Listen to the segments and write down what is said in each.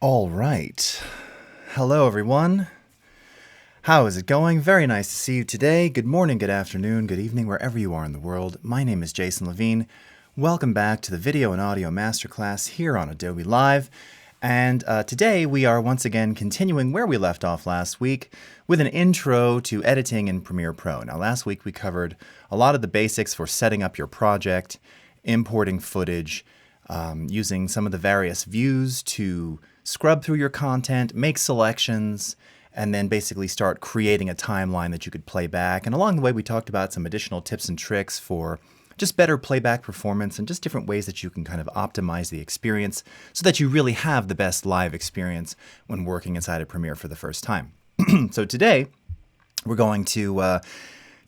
All right. Hello, everyone. How is it going? Very nice to see you today. Good morning, good afternoon, good evening, wherever you are in the world. My name is Jason Levine. Welcome back to the Video and Audio Masterclass here on Adobe Live. And today we are once again continuing where we left off last week with an intro to editing in Premiere Pro. Now, last week we covered a lot of the basics for setting up your project, importing footage, using some of the various views to scrub through your content, make selections, and then basically start creating a timeline that you could play back. And along the way, we talked about some additional tips and tricks for just better playback performance and just different ways that you can kind of optimize the experience so that you really have the best live experience when working inside of Premiere for the first time. So today, we're going to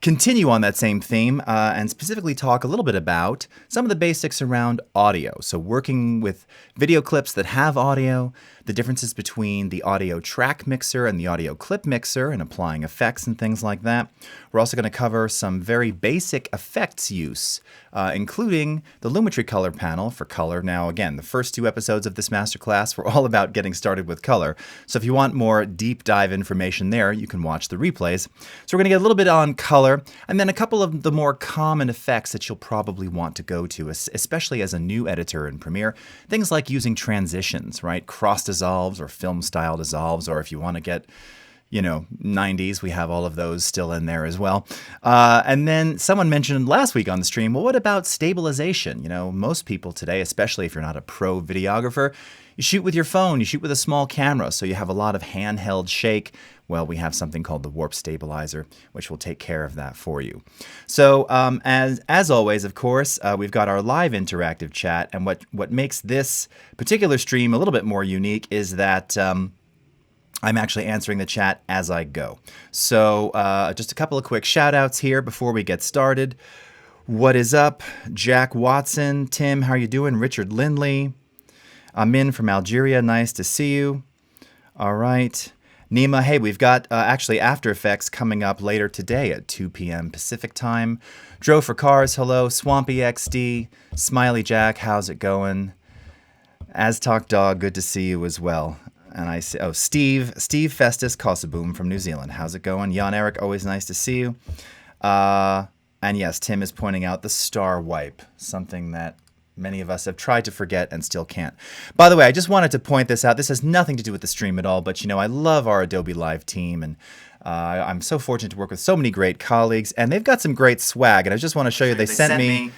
continue on that same theme and specifically talk a little bit about some of the basics around audio. So working with video clips that have audio, the differences between the audio track mixer and the audio clip mixer and applying effects and things like that. We're also going to cover some very basic effects use, including the Lumetri color panel for color. Now, again, the first two episodes of this masterclass were all about getting started with color. So if you want more deep dive information there, you can watch the replays. So we're going to get a little bit on color and then a couple of the more common effects that you'll probably want to go to, especially as a new editor in Premiere. Things like using transitions, right? Cross dissolves or film style dissolves, or if you want to get 90s, we have all of those still in there as well. And then someone mentioned last week on the stream, well, what about stabilization? Most people today, especially if you're not a pro videographer, you shoot with your phone, you shoot with a small camera, so you have a lot of handheld shake. Well, we have something called the warp stabilizer, which will take care of that for you. So as always, of course, we've got our live interactive chat. And what makes this particular stream a little bit more unique is that I'm actually answering the chat as I go. So just a couple of quick shout outs here before we get started. What is up? Jack Watson, Tim, how are you doing? Richard Lindley, Amin from Algeria, nice to see you. All right. Nima, hey, we've got actually After Effects coming up later today at 2 p.m. Pacific time. Dro for Cars, hello. Swampy XD, Smiley Jack, how's it going? Aztalk Dog, good to see you as well. And I see, Steve Festus Kosaboom from New Zealand. How's it going? Jan Eric, always nice to see you. And yes, Tim is pointing out the star wipe, something that many of us have tried to forget and still can't. By the way, I just wanted to point this out. This has nothing to do with the stream at all, but I love our Adobe Live team, and I'm so fortunate to work with so many great colleagues, and they've got some great swag. And I just want to show you, they sent me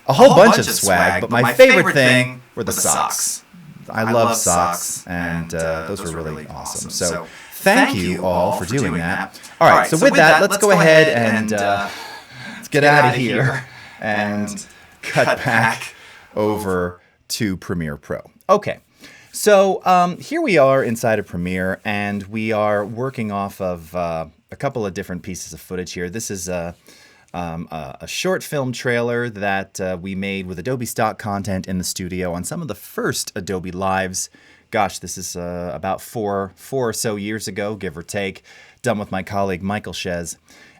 a whole bunch of swag, but my favorite thing were the socks. I love socks, and those were really awesome. So thank you all for doing that. All right, so with that, let's go ahead and let's get out of here and cut back over to Premiere Pro. Okay, so here we are inside of Premiere, and we are working off of a couple of different pieces of footage here. This is a short film trailer that we made with Adobe stock content in the studio on some of the first Adobe Lives. Gosh, this is about four or so years ago, give or take, done with my colleague Michael Shez.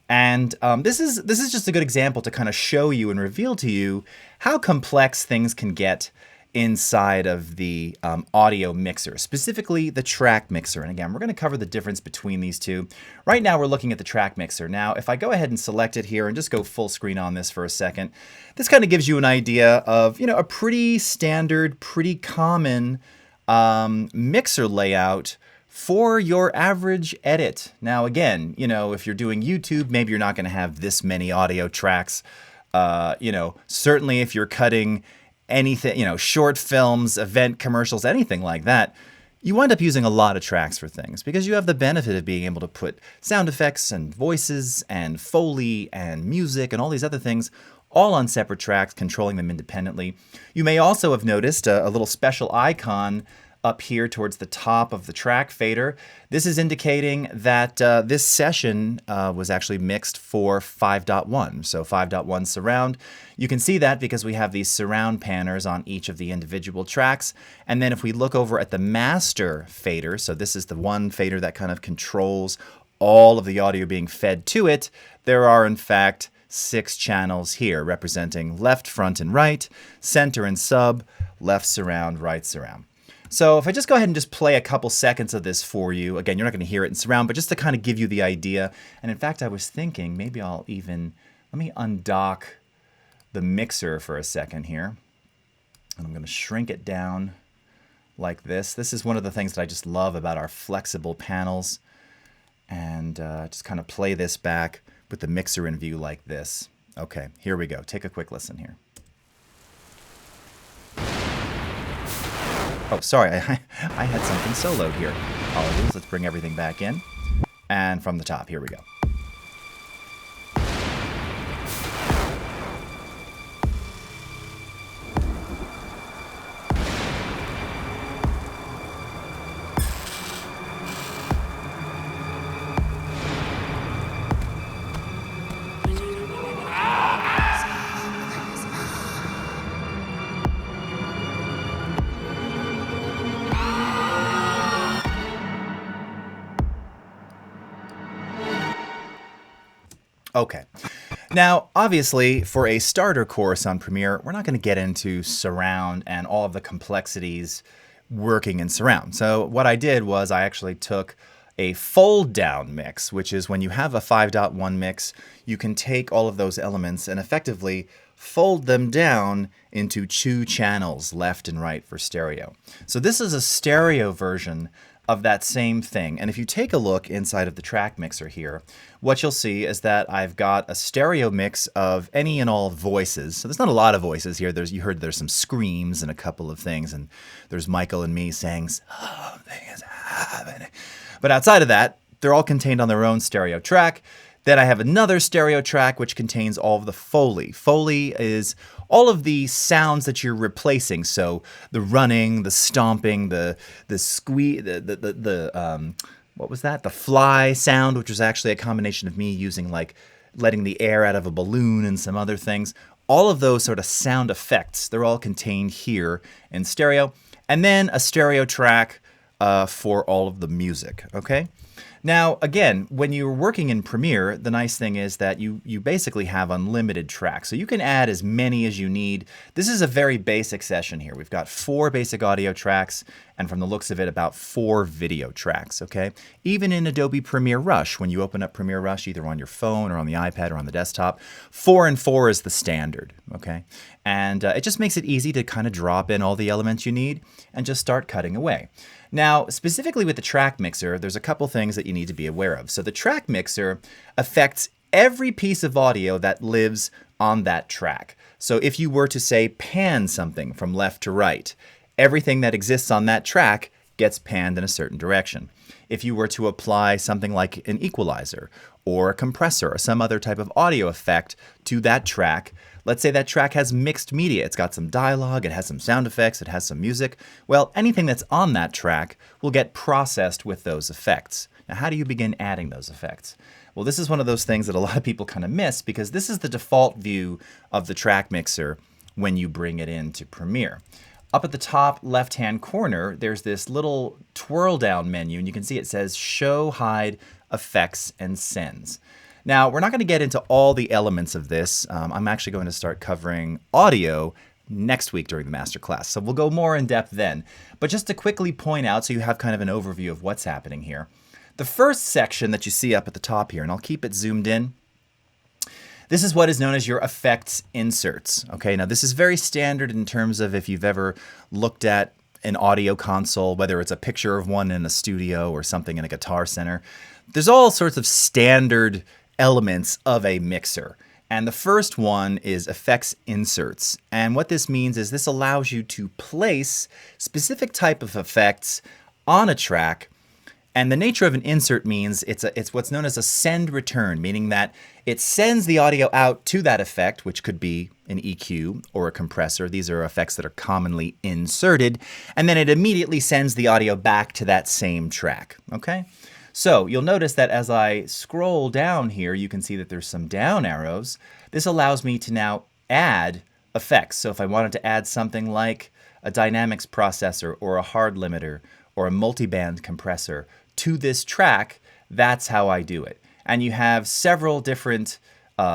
And this is just a good example to kind of show you and reveal to you how complex things can get inside of the audio mixer, specifically the track mixer. And again, we're going to cover the difference between these two. Right now, we're looking at the track mixer. Now, if I go ahead and select it here and just go full screen on this for a second, this kind of gives you an idea of, a pretty standard, pretty common mixer layout for your average edit. Now, again, if you're doing YouTube, maybe you're not going to have this many audio tracks. Certainly if you're cutting anything, short films, event commercials, anything like that, you wind up using a lot of tracks for things because you have the benefit of being able to put sound effects and voices and Foley and music and all these other things all on separate tracks, controlling them independently. You may also have noticed a little special icon up here towards the top of the track fader. This is indicating that this session was actually mixed for 5.1, so 5.1 surround. You can see that because we have these surround panners on each of the individual tracks. And then if we look over at the master fader, so this is the one fader that kind of controls all of the audio being fed to it, there are in fact 6 channels here representing left, front, and right, center and sub, left surround, right surround. So if I just go ahead and just play a couple seconds of this for you, again, you're not going to hear it in surround, but just to kind of give you the idea. And in fact, I was thinking maybe I'll even, let me undock the mixer for a second here. And I'm going to shrink it down like this. This is one of the things that I just love about our flexible panels. And just kind of play this back with the mixer in view like this. Okay, here we go. Take a quick listen here. Oh, sorry, I had something soloed here. Apologies. Let's bring everything back in. And from the top, here we go. Okay. Now, obviously, for a starter course on Premiere, we're not going to get into surround and all of the complexities working in surround. So what I did was I actually took a fold down mix, which is when you have a 5.1 mix, you can take all of those elements and effectively fold them down into two channels, left and right, for stereo. So this is a stereo version of that same thing. And if you take a look inside of the track mixer here, what you'll see is that I've got a stereo mix of any and all voices. So there's not a lot of voices here. You heard there's some screams and a couple of things, and there's Michael and me saying something is happening. But outside of that, they're all contained on their own stereo track. Then I have another stereo track which contains all of the Foley. Foley is all of the sounds that you're replacing. So the running, the stomping, the squeak, what was that? The fly sound, which was actually a combination of me using like letting the air out of a balloon and some other things. All of those sort of sound effects, they're all contained here in stereo. And then a stereo track for all of the music, okay? Now, again, when you're working in Premiere, the nice thing is that you basically have unlimited tracks. So you can add as many as you need. This is a very basic session here. We've got 4 basic audio tracks, and from the looks of it, about 4 video tracks, okay? Even in Adobe Premiere Rush, when you open up Premiere Rush, either on your phone or on the iPad or on the desktop, 4 and 4 is the standard, okay? And it just makes it easy to kind of drop in all the elements you need and just start cutting away. Now, specifically with the track mixer, there's a couple things that you need to be aware of. So the track mixer affects every piece of audio that lives on that track. So if you were to say pan something from left to right, everything that exists on that track gets panned in a certain direction. If you were to apply something like an equalizer or a compressor or some other type of audio effect to that track, let's say that track has mixed media. It's got some dialogue, it has some sound effects, it has some music. Well, anything that's on that track will get processed with those effects. Now, how do you begin adding those effects? Well, this is one of those things that a lot of people kind of miss because this is the default view of the track mixer when you bring it into Premiere. Up at the top left-hand corner, there's this little twirl down menu, and you can see it says Show, Hide, Effects, and Sends. Now, we're not going to get into all the elements of this. I'm actually going to start covering audio next week during the Masterclass, so we'll go more in depth then. But just to quickly point out so you have kind of an overview of what's happening here. The first section that you see up at the top here, and I'll keep it zoomed in, this is what is known as your effects inserts. Okay, now this is very standard in terms of if you've ever looked at an audio console, whether it's a picture of one in a studio or something in a Guitar Center. There's all sorts of standard elements of a mixer. And the first one is effects inserts. And what this means is this allows you to place specific type of effects on a track. And the nature of an insert means it's what's known as a send return, meaning that it sends the audio out to that effect, which could be an EQ or a compressor. These are effects that are commonly inserted. And then it immediately sends the audio back to that same track, okay? So you'll notice that as I scroll down here, you can see that there's some down arrows. This allows me to now add effects. So if I wanted to add something like a dynamics processor or a hard limiter or a multiband compressor to this track, that's how I do it. And you have several different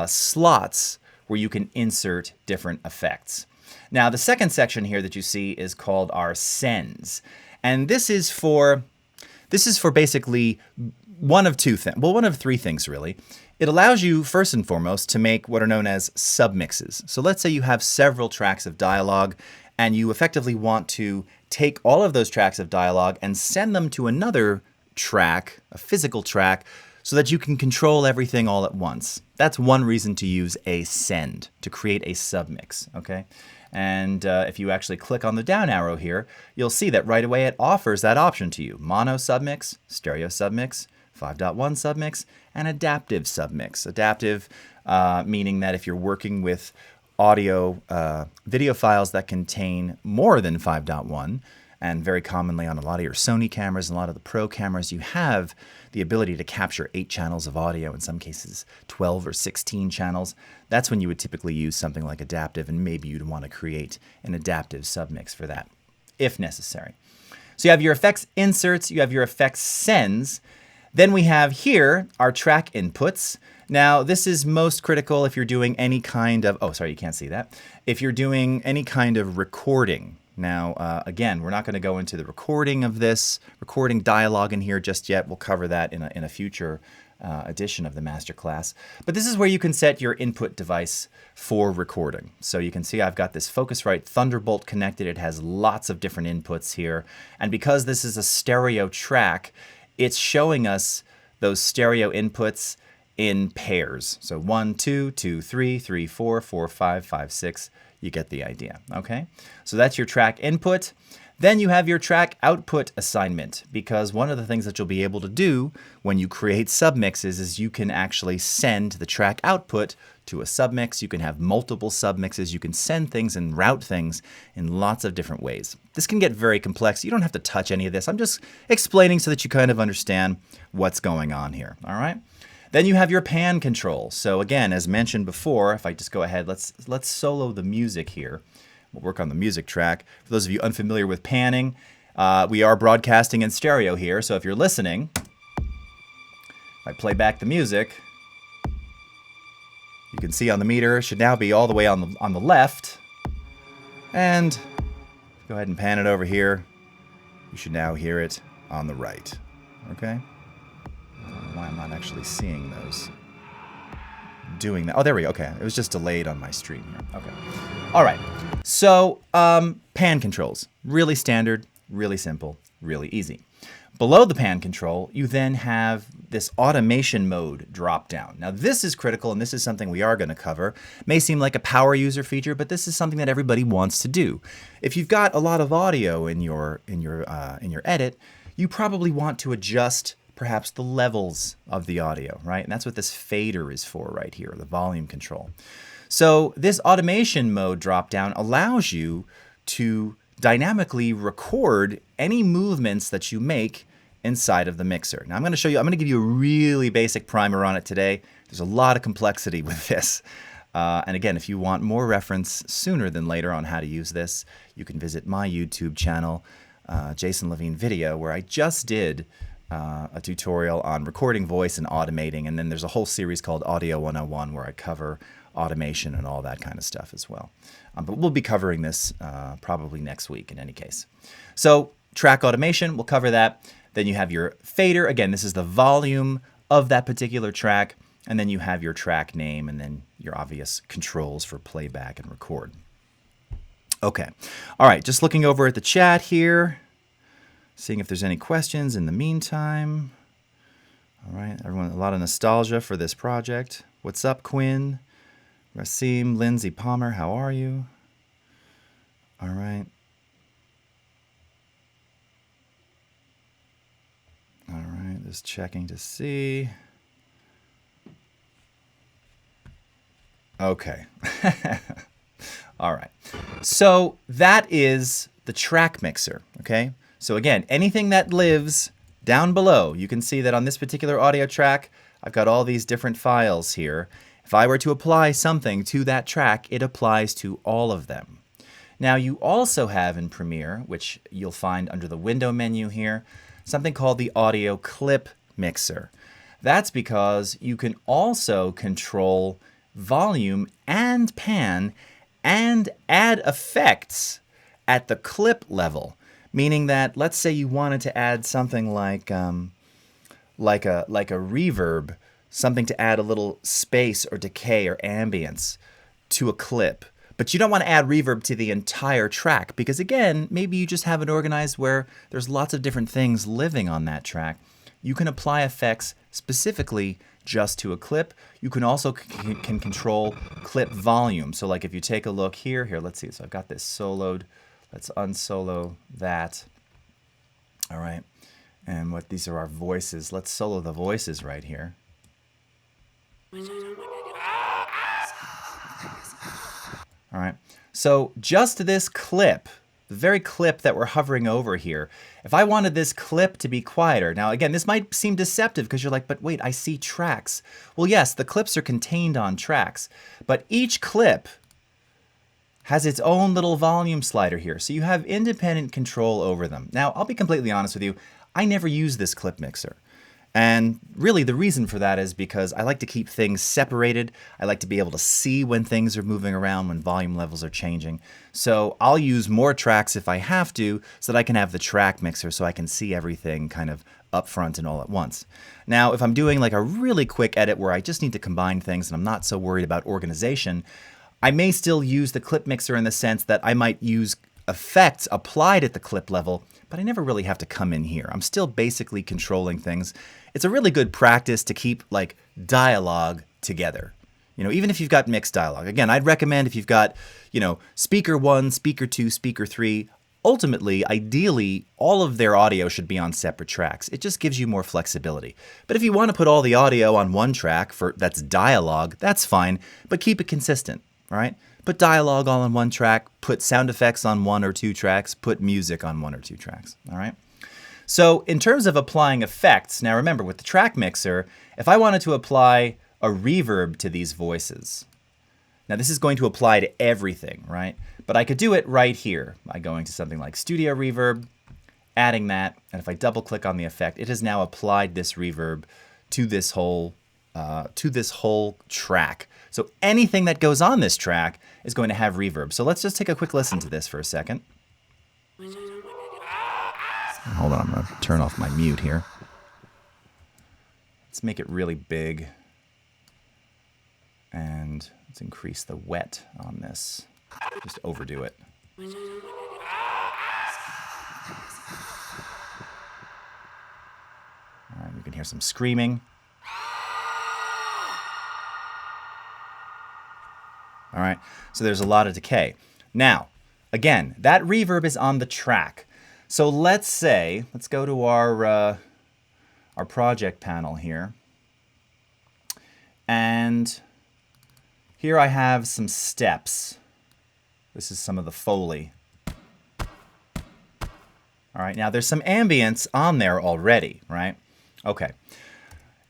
slots where you can insert different effects. Now, the second section here that you see is called our sends. And this is for basically one of two things. Well, one of three things, really. It allows you, first and foremost, to make what are known as submixes. So let's say you have several tracks of dialogue, and you effectively want to take all of those tracks of dialogue and send them to another track, a physical track, so that you can control everything all at once. That's one reason to use a send, to create a submix, okay? And if you actually click on the down arrow here, you'll see that right away it offers that option to you. Mono submix, stereo submix, 5.1 submix, and adaptive submix. Adaptive meaning that if you're working with audio video files that contain more than 5.1, and very commonly on a lot of your Sony cameras and a lot of the Pro cameras, you have the ability to capture 8 channels of audio, in some cases 12 or 16 channels. That's when you would typically use something like adaptive, and maybe you'd want to create an adaptive submix for that, if necessary. So you have your effects inserts, you have your effects sends. Then we have here our track inputs. Now, this is most critical if you're doing any kind of, oh, sorry, you can't see that. If you're doing any kind of recording. Now, again, we're not going to go into the recording of this, recording dialogue in here just yet. We'll cover that in a future edition of the Masterclass. But this is where you can set your input device for recording. So you can see I've got this Focusrite Thunderbolt connected. It has lots of different inputs here. And because this is a stereo track, it's showing us those stereo inputs in pairs. So 1, 2, 2, 3, 3, 4, 4, 5, 5, 6. You get the idea, okay? So that's your track input. Then you have your track output assignment, because one of the things that you'll be able to do when you create submixes is you can actually send the track output to a submix. You can have multiple submixes. You can send things and route things in lots of different ways. This can get very complex. You don't have to touch any of this. I'm just explaining so that you kind of understand what's going on here, all right? Then you have your pan control. So again, as mentioned before, if I just go ahead, let's solo the music here. We'll work on the music track. For those of you unfamiliar with panning, we are broadcasting in stereo here. So if you're listening, if I play back the music, you can see on the meter, it should now be all the way on the left. And go ahead and pan it over here. You should now hear it on the right. Okay? I don't know why I'm not actually seeing those. Doing that. Oh, there we go. Okay. It was just delayed on my stream here. Okay. All right. So, pan controls. Really standard, really simple, really easy. Below the pan control, you then have this automation mode drop down. Now, this is critical, and this is something we are going to cover. It may seem like a power user feature, but this is something that everybody wants to do. If you've got a lot of audio in your edit, you probably want to adjust perhaps the levels of the audio, right? And that's what this fader is for right here, the volume control. So this automation mode dropdown allows you to dynamically record any movements that you make inside of the mixer. Now I'm going to give you a really basic primer on it today. There's a lot of complexity with this. And again, if you want more reference sooner than later on how to use this, you can visit my YouTube channel, Jason Levine Video, where I just did a tutorial on recording voice and automating, and then there's a whole series called Audio 101 where I cover automation and all that kind of stuff as well. But we'll be covering this probably next week in any case. So track automation, we'll cover that. Then you have your fader. Again, this is the volume of that particular track. And then you have your track name and then your obvious controls for playback and record. Okay. All right, just looking over at the chat here. Seeing if there's any questions in the meantime. All right, everyone, a lot of nostalgia for this project. What's up, Quinn? Rasim, Lindsay Palmer, how are you? All right. All right, just checking to see. Okay. All right. So that is the track mixer, okay? So again, anything that lives down below, you can see that on this particular audio track, I've got all these different files here. If I were to apply something to that track, it applies to all of them. Now you also have in Premiere, which you'll find under the window menu here, something called the audio clip mixer. That's because you can also control volume and pan and add effects at the clip level. meaning that let's say you wanted to add something like a reverb, something to add a little space or decay or ambience to a clip. But you don't want to add reverb to the entire track because, again, maybe you just have it organized where there's lots of different things living on that track. You can apply effects specifically just to a clip. You can also can control clip volume. So like if you take a look here, let's see. So I've got this soloed. Let's unsolo that. All right. And these are our voices. Let's solo the voices right here. All right. So just this clip, the very clip that we're hovering over here, if I wanted this clip to be quieter, now again, this might seem deceptive because you're like, but wait, I see tracks. Well, yes, the clips are contained on tracks, but each clip has its own little volume slider here. So you have independent control over them. Now, I'll be completely honest with you. I never use this clip mixer. And really the reason for that is because I like to keep things separated. I like to be able to see when things are moving around, when volume levels are changing. So I'll use more tracks if I have to so that I can have the track mixer so I can see everything kind of up front and all at once. Now, if I'm doing like a really quick edit where I just need to combine things and I'm not so worried about organization, I may still use the clip mixer in the sense that I might use effects applied at the clip level, but I never really have to come in here. I'm still basically controlling things. It's a really good practice to keep like dialogue together. You know, even if you've got mixed dialogue. Again, I'd recommend if you've got, you know, speaker 1, speaker 2, speaker 3, ultimately, ideally, all of their audio should be on separate tracks. It just gives you more flexibility. But if you want to put all the audio on one track that's dialogue, that's fine, but keep it consistent, all right? Put dialogue all on one track, put sound effects on 1 or 2 tracks, put music on 1 or 2 tracks, all right? So in terms of applying effects, now remember with the track mixer, if I wanted to apply a reverb to these voices, now this is going to apply to everything, right? But I could do it right here by going to something like Studio Reverb, adding that, and if I double click on the effect, it has now applied this reverb to this whole track. So anything that goes on this track is going to have reverb. So let's just take a quick listen to this for a second. Hold on, I'm going to turn off my mute here. Let's make it really big. And let's increase the wet on this. Just overdo it. All right, you can hear some screaming. All right, so there's a lot of decay. Now, again, that reverb is on the track. So let's go to our project panel here. And here I have some steps. This is some of the Foley. All right, now there's some ambience on there already, right? Okay.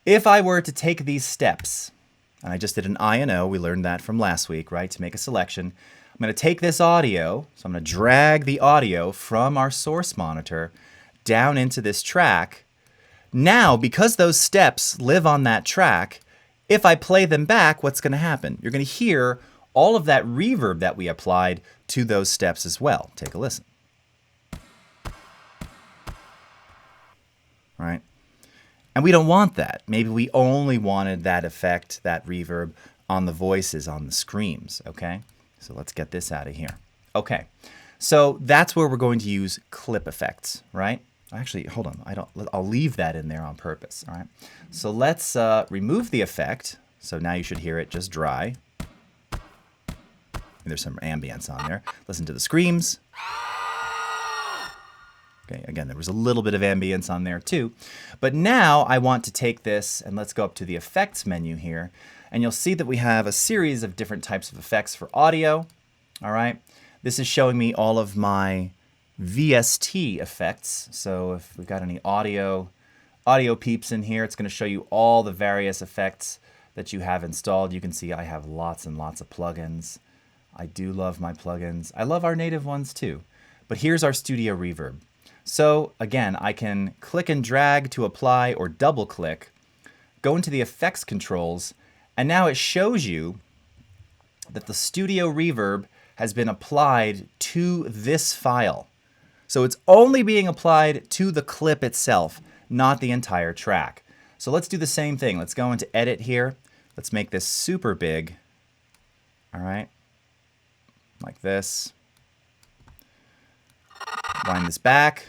If I were to take these steps, and I just did an I and O, we learned that from last week, right, to make a selection. I'm going to take this audio, so I'm going to drag the audio from our source monitor down into this track. Now, because those steps live on that track, if I play them back, what's going to happen? You're going to hear all of that reverb that we applied to those steps as well. Take a listen. Right? And we don't want that. Maybe we only wanted that effect, that reverb, on the voices, on the screams, okay? So let's get this out of here. Okay, so that's where we're going to use clip effects, right? Actually, hold on, I'll leave that in there on purpose, all right? So let's remove the effect. So now you should hear it just dry. There's some ambience on there. Listen to the screams. Okay, again, there was a little bit of ambience on there too. But now I want to take this and let's go up to the effects menu here. And you'll see that we have a series of different types of effects for audio. All right, this is showing me all of my VST effects. So if we've got any audio peeps in here, it's going to show you all the various effects that you have installed. You can see I have lots and lots of plugins. I do love my plugins. I love our native ones too. But here's our Studio Reverb. So again, I can click and drag to apply or double click, go into the effects controls, and now it shows you that the Studio Reverb has been applied to this file. So it's only being applied to the clip itself, not the entire track. So let's do the same thing. Let's go into edit here. Let's make this super big. All right, like this. Wind this back.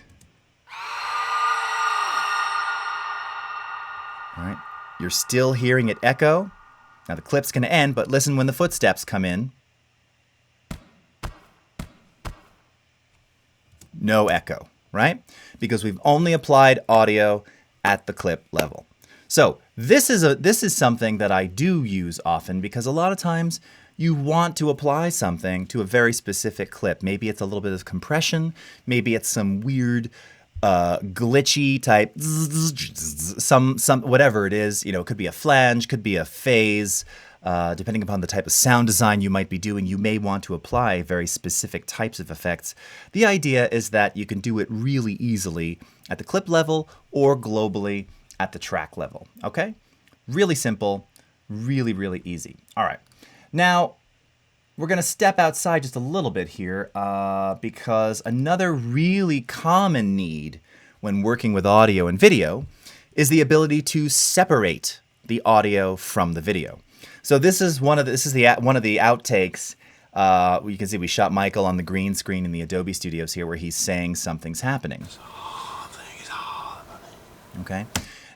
All right, you're still hearing it echo. Now the clip's going to end, but listen when the footsteps come in. No echo, right? Because we've only applied audio at the clip level. So this is something that I do use often because a lot of times you want to apply something to a very specific clip. Maybe it's a little bit of compression. Maybe it's some weird glitchy type, some whatever it is. You know, it could be a flange, could be a phase. Depending upon the type of sound design you might be doing, you may want to apply very specific types of effects. The idea is that you can do it really easily at the clip level or globally at the track level. Okay? Really simple, really, really easy. All right. Now, we're going to step outside just a little bit here because another really common need when working with audio and video is the ability to separate the audio from the video. So this is one of the outtakes. You can see we shot Michael on the green screen in the Adobe studios here where he's saying something's happening. Okay.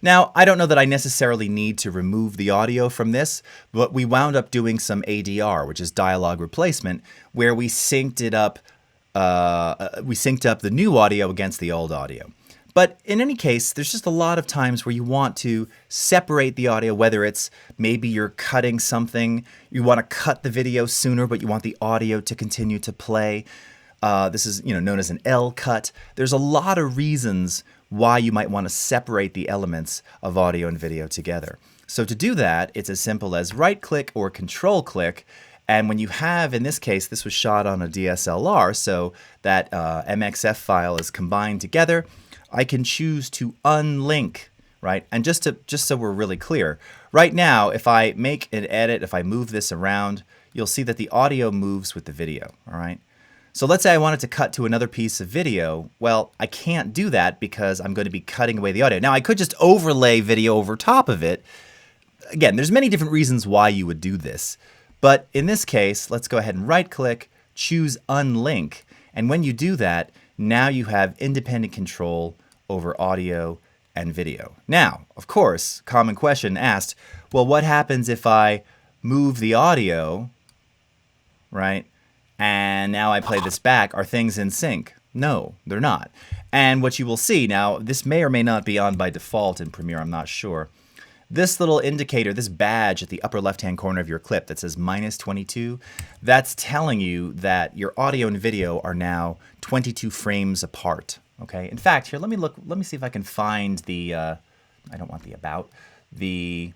Now, I don't know that I necessarily need to remove the audio from this, but we wound up doing some ADR, which is dialogue replacement, where we synced it up. We synced up the new audio against the old audio. But in any case, there's just a lot of times where you want to separate the audio, whether it's maybe you're cutting something, you want to cut the video sooner, but you want the audio to continue to play. This is known as an L cut. There's a lot of reasons why you might want to separate the elements of audio and video together. So to do that, it's as simple as right-click or control-click. And when you have, in this case, this was shot on a DSLR, so that MXF file is combined together, I can choose to unlink, right? And just so we're really clear, right now, if I make an edit, if I move this around, you'll see that the audio moves with the video, all right? So let's say I wanted to cut to another piece of video. Well, I can't do that because I'm going to be cutting away the audio. Now, I could just overlay video over top of it. Again, there's many different reasons why you would do this. But in this case, let's go ahead and right-click, choose Unlink. And when you do that, now you have independent control over audio and video. Now, of course, common question asked, well, what happens if I move the audio, right? And now I play this back. Are things in sync? No, they're not. And what you will see, now this may or may not be on by default in Premiere, I'm not sure. This little indicator, this badge at the upper left-hand corner of your clip that says -22, that's telling you that your audio and video are now 22 frames apart. Okay. In fact, here, let me see if I can find the, I don't want the about, the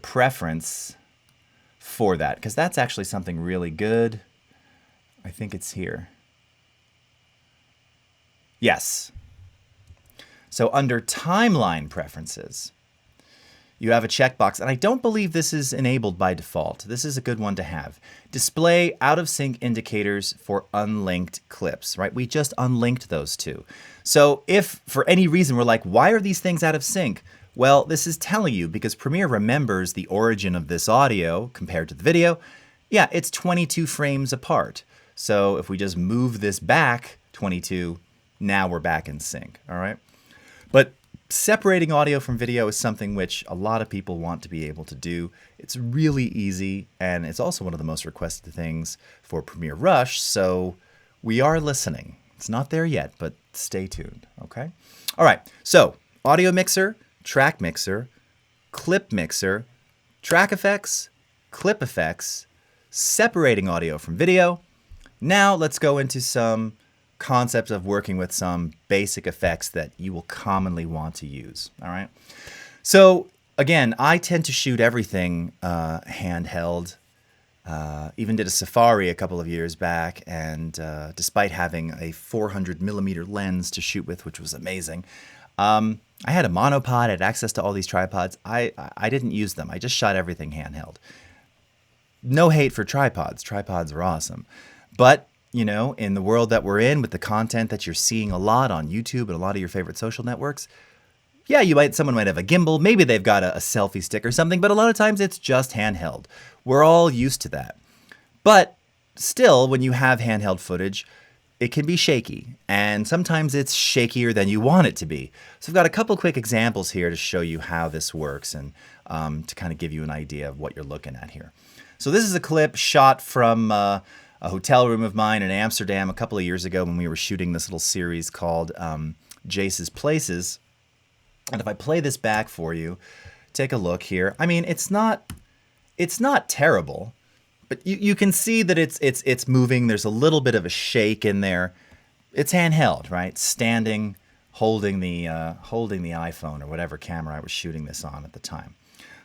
preference for that, because that's actually something really good. I think it's here. Yes. So under timeline preferences, you have a checkbox, and I don't believe this is enabled by default. This is a good one to have. Display out of sync indicators for unlinked clips, right? We just unlinked those two. So if for any reason we're like, why are these things out of sync? Well, this is telling you because Premiere remembers the origin of this audio compared to the video. Yeah, it's 22 frames apart. So if we just move this back 22, now we're back in sync, all right? But separating audio from video is something which a lot of people want to be able to do. It's really easy, and it's also one of the most requested things for Premiere Rush, so we are listening. It's not there yet, but stay tuned, okay? All right, so audio mixer, track mixer, clip mixer, track effects, clip effects, separating audio from video. Now let's go into some concepts of working with some basic effects that you will commonly want to use, all right? So again, I tend to shoot everything handheld. Even did a safari a couple of years back, and despite having a 400mm lens to shoot with, which was amazing, I had a monopod, I had access to all these tripods. I didn't use them. I just shot everything handheld. No hate for tripods. Tripods are awesome. But in the world that we're in with the content that you're seeing a lot on YouTube and a lot of your favorite social networks, yeah, someone might have a gimbal, maybe they've got a selfie stick or something, but a lot of times it's just handheld. We're all used to that. But still, when you have handheld footage, it can be shaky, and sometimes it's shakier than you want it to be. So I've got a couple quick examples here to show you how this works and to kind of give you an idea of what you're looking at here. So this is a clip shot from a hotel room of mine in Amsterdam a couple of years ago when we were shooting this little series called Jace's Places. And if I play this back for you, take a look here. I mean, it's not terrible, but you can see that it's moving. There's a little bit of a shake in there. It's handheld, right? Standing, holding the iPhone or whatever camera I was shooting this on at the time.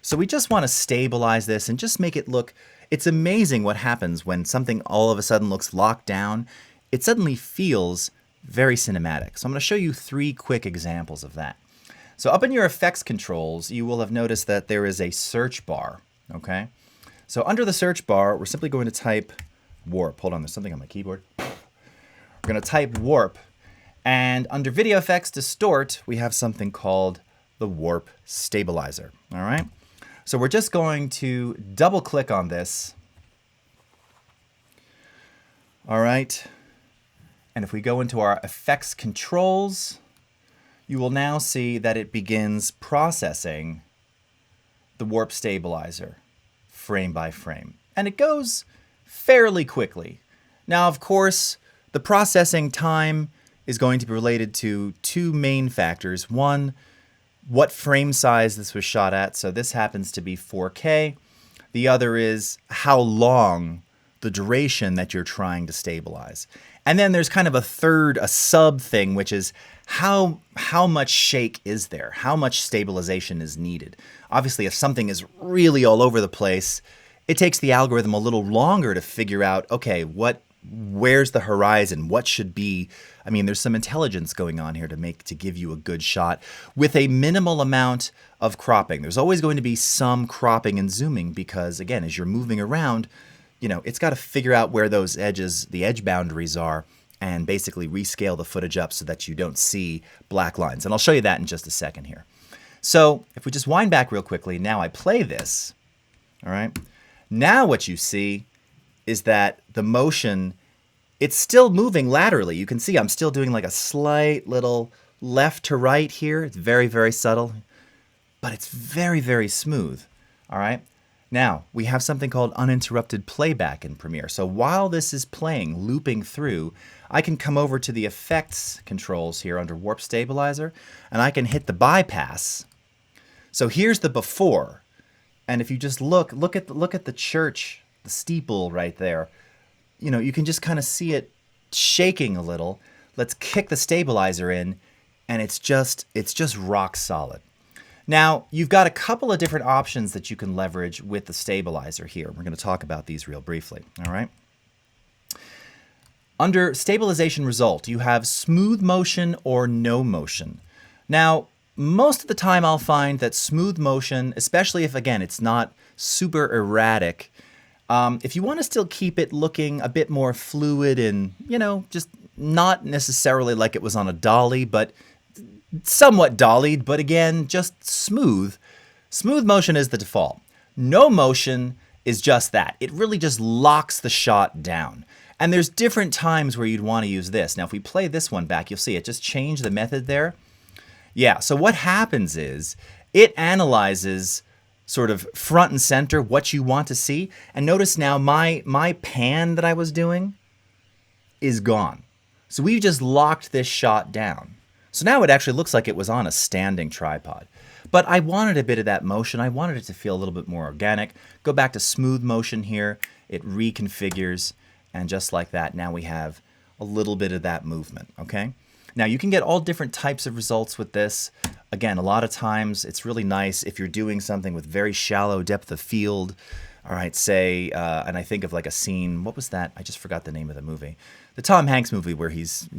So we just want to stabilize this and just make it look. It's amazing what happens when something all of a sudden looks locked down. It suddenly feels very cinematic. So I'm going to show you 3 quick examples of that. So up in your effects controls, you will have noticed that there is a search bar, okay? So under the search bar, we're simply going to type warp. Hold on, there's something on my keyboard. We're going to type warp. And under video effects distort, we have something called the warp stabilizer, all right? So we're just going to double click on this. All right. And if we go into our effects controls, you will now see that it begins processing the warp stabilizer frame by frame. And it goes fairly quickly. Now, of course, the processing time is going to be related to 2 main factors. One, what frame size this was shot at. So this happens to be 4K. The other is how long, the duration that you're trying to stabilize. And then there's kind of a sub thing, which is how much shake is there? How much stabilization is needed? Obviously, if something is really all over the place, it takes the algorithm a little longer to figure out, okay, where's the horizon? What should be? I mean, there's some intelligence going on here to give you a good shot with a minimal amount of cropping. There's always going to be some cropping and zooming because, again, as you're moving around, it's got to figure out where those edges, the edge boundaries are, and basically rescale the footage up so that you don't see black lines. And I'll show you that in just a second here. So if we just wind back real quickly, now I play this, all right? Now what you see is that the motion, it's still moving laterally. You can see I'm still doing like a slight little left to right here. It's very, very subtle, but it's very, very smooth, all right? Now, we have something called uninterrupted playback in Premiere. So while this is playing, looping through, I can come over to the effects controls here under Warp Stabilizer, and I can hit the bypass. So here's the before. And if you just look at the church, the steeple right there, you can just kind of see it shaking a little. Let's kick the stabilizer in, and it's just rock solid. Now, you've got a couple of different options that you can leverage with the stabilizer here. We're going to talk about these real briefly, all right? Under stabilization result, you have smooth motion or no motion. Now, most of the time I'll find that smooth motion, especially if, again, it's not super erratic, if you want to still keep it looking a bit more fluid and, just not necessarily like it was on a dolly, but somewhat dollied, but again, just smooth. Smooth motion is the default. No motion is just that. It really just locks the shot down. And there's different times where you'd want to use this. Now, if we play this one back, you'll see it just changed the method there. Yeah, so what happens is it analyzes sort of front and center what you want to see. And notice now my pan that I was doing is gone. So we've just locked this shot down. So now it actually looks like it was on a standing tripod. But I wanted a bit of that motion. I wanted it to feel a little bit more organic. Go back to smooth motion here. It reconfigures. And just like that, now we have a little bit of that movement, okay? Now you can get all different types of results with this. Again, a lot of times it's really nice if you're doing something with very shallow depth of field. All right, say, and I think of like a scene, what was that? I just forgot the name of the movie. The Tom Hanks movie where he's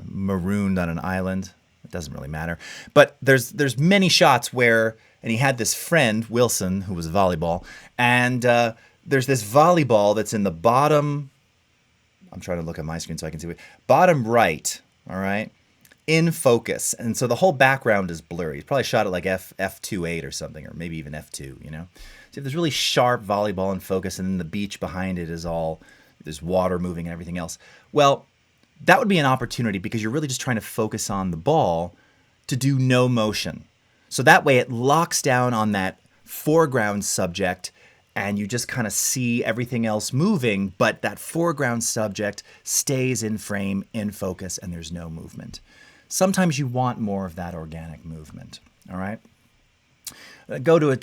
marooned on an island. It doesn't really matter. But there's many shots where, and he had this friend, Wilson, who was volleyball, and there's this volleyball that's in the bottom, I'm trying to look at my screen so I can see it. Bottom right, all right, in focus. And so the whole background is blurry. It's probably shot at like f2.8 or something, or maybe even f2, you know? So if there's really sharp volleyball in focus, and then the beach behind it is all, there's water moving and everything else. Well, that would be an opportunity because you're really just trying to focus on the ball to do no motion. So that way it locks down on that foreground subject and you just kind of see everything else moving, but that foreground subject stays in frame, in focus, and there's no movement. Sometimes you want more of that organic movement, all right? Go to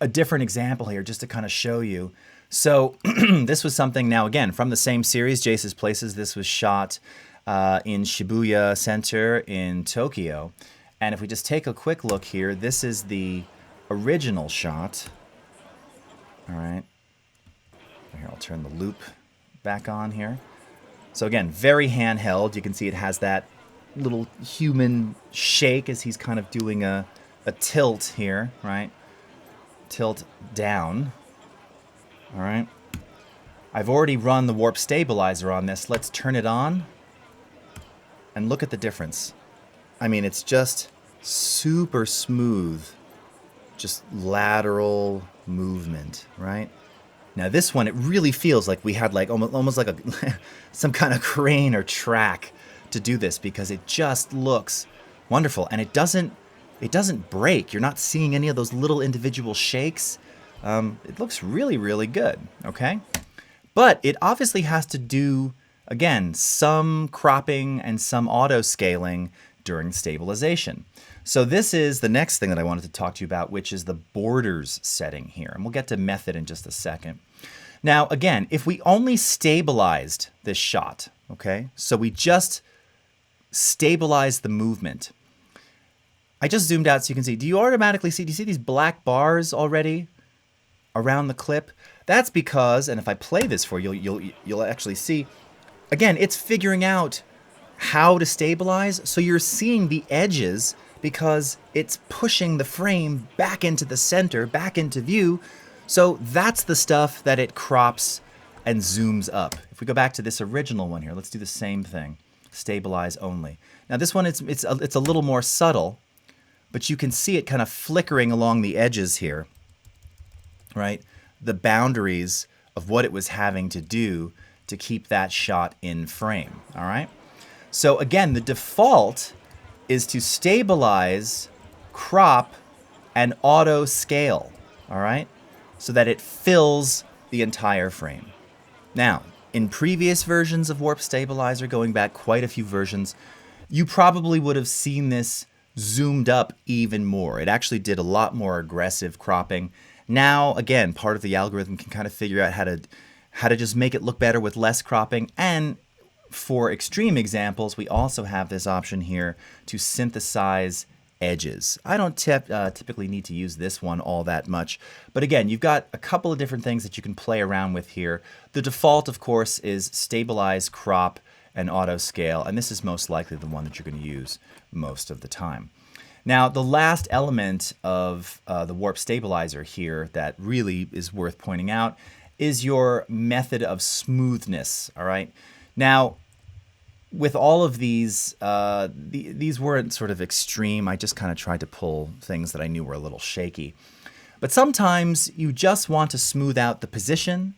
a different example here just to kind of show you. So this was something, now again, from the same series, Jace's Places. This was shot in Shibuya Center in Tokyo. And if we just take a quick look here, this is the original shot. All right. Here, I'll turn the loop back on here. So again, very handheld. You can see it has that little human shake as he's kind of doing a tilt here, right? Tilt down. All right. I've already run the warp stabilizer on this. Let's turn it on and look at the difference. I mean, it's just super smooth, just lateral movement, right? Now this one, it really feels like we had like almost like a some kind of crane or track to do this because it just looks wonderful and it doesn't break. You're not seeing any of those little individual shakes. It looks really, really good, okay? But it obviously has to do, again, some cropping and some auto scaling during stabilization. So this is the next thing that I wanted to talk to you about, which is the borders setting here. And we'll get to method in just a second. Now, again, if we only stabilized this shot, okay? So we just stabilized the movement. I just zoomed out so you can see. Do you automatically see, do you see these black bars already around the clip? That's because, and if I play this for you, you'll actually see, again, it's figuring out how to stabilize. So you're seeing the edges because it's pushing the frame back into the center, back into view. So that's the stuff that it crops and zooms up. If we go back to this original one here, let's do the same thing. Stabilize only. Now this one, it's a little more subtle, but you can see it kind of flickering along the edges here, right? The boundaries of what it was having to do to keep that shot in frame, all right? So again, the default is to stabilize, crop, and auto scale, all right? So that it fills the entire frame. Now, in previous versions of Warp Stabilizer, going back quite a few versions, you probably would have seen this zoomed up even more. It actually did a lot more aggressive cropping. Now, again, part of the algorithm can kind of figure out how to just make it look better with less cropping. And for extreme examples, we also have this option here to synthesize edges. I don't typically need to use this one all that much. But again, you've got a couple of different things that you can play around with here. The default, of course, is stabilize, crop, and auto scale. And this is most likely the one that you're going to use most of the time. Now, the last element of the warp stabilizer here that really is worth pointing out is your method of smoothness, all right? Now, with all of these, these weren't sort of extreme. I just kind of tried to pull things that I knew were a little shaky. But sometimes you just want to smooth out the position.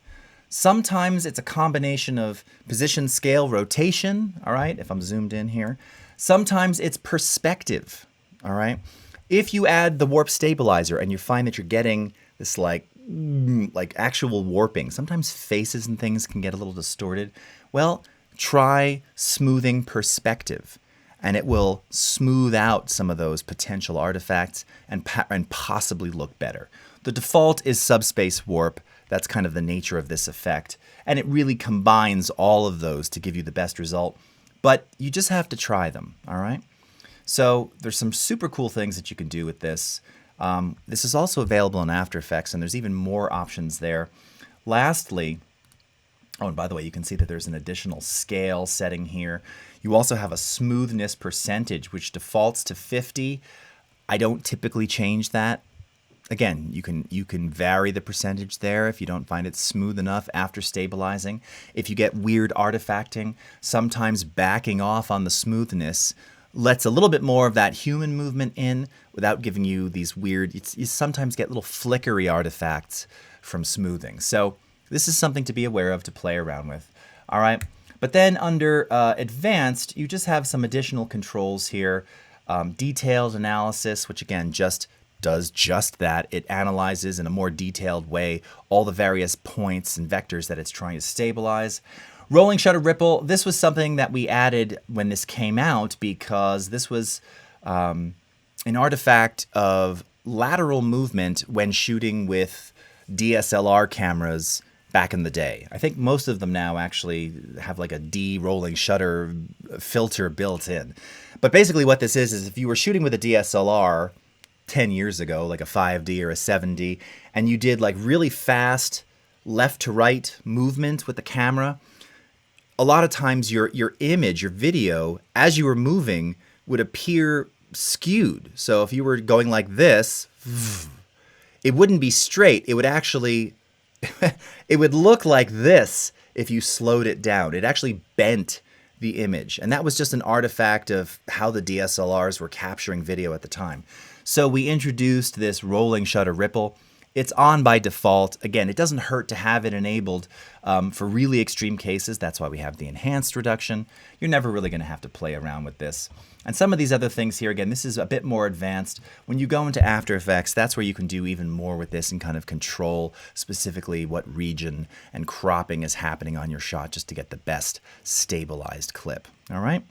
Sometimes it's a combination of position, scale, rotation, all right, if I'm zoomed in here. Sometimes it's perspective, all right? If you add the warp stabilizer and you find that you're getting this like actual warping, sometimes faces and things can get a little distorted, well, try smoothing perspective and it will smooth out some of those potential artifacts and possibly look better. The default is subspace warp. That's kind of the nature of this effect. And it really combines all of those to give you the best result. But you just have to try them, all right? So there's some super cool things that you can do with this. This is also available in After Effects, and there's even more options there. Lastly, oh, and by the way, you can see that there's an additional scale setting here. You also have a smoothness percentage, which defaults to 50. I don't typically change that. Again, you can vary the percentage there if you don't find it smooth enough after stabilizing. If you get weird artifacting, sometimes backing off on the smoothness lets a little bit more of that human movement in without giving you these weird, you sometimes get little flickery artifacts from smoothing. So this is something to be aware of, to play around with. All right. But then under advanced, you just have some additional controls here. Detailed analysis, which again just does just that. It analyzes in a more detailed way all the various points and vectors that it's trying to stabilize. Rolling shutter ripple, this was something that we added when this came out because this was an artifact of lateral movement when shooting with DSLR cameras back in the day. I think most of them now actually have like a rolling shutter filter built in. But basically what this is if you were shooting with a DSLR 10 years ago, like a 5D or a 7D, and you did like really fast left to right movement with the camera, a lot of times your image, your video, as you were moving would appear skewed. So if you were going like this, it wouldn't be straight. It would actually, it would look like this if you slowed it down. It actually bent the image. And that was just an artifact of how the DSLRs were capturing video at the time. So we introduced this rolling shutter ripple. It's on by default. Again, it doesn't hurt to have it enabled for really extreme cases. That's why we have the enhanced reduction. You're never really going to have to play around with this. And some of these other things here, again, this is a bit more advanced. When you go into After Effects, that's where you can do even more with this and kind of control specifically what region and cropping is happening on your shot just to get the best stabilized clip. All right?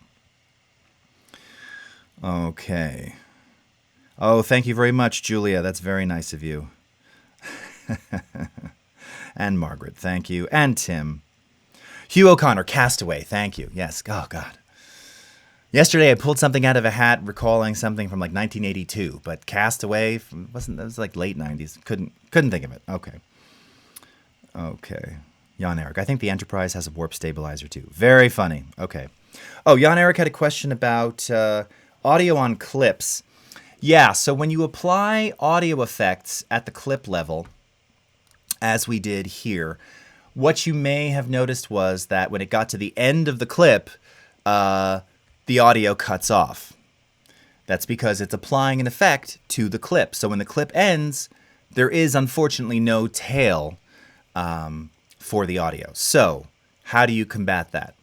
Okay. Oh, thank you very much, Julia. That's very nice of you. And Margaret, thank you. And Tim. Hugh O'Connor, Castaway, thank you. Yes, oh God. Yesterday I pulled something out of a hat recalling something from like 1982, but Castaway, that was like late 90s. Couldn't think of it. Okay. Jan Eric, I think the Enterprise has a warp stabilizer too. Very funny. Okay. Oh, Jan Eric had a question about audio on clips. Yeah, so when you apply audio effects at the clip level, as we did here, what you may have noticed was that when it got to the end of the clip, the audio cuts off. That's because it's applying an effect to the clip. So when the clip ends, there is unfortunately no tail for the audio. So how do you combat that?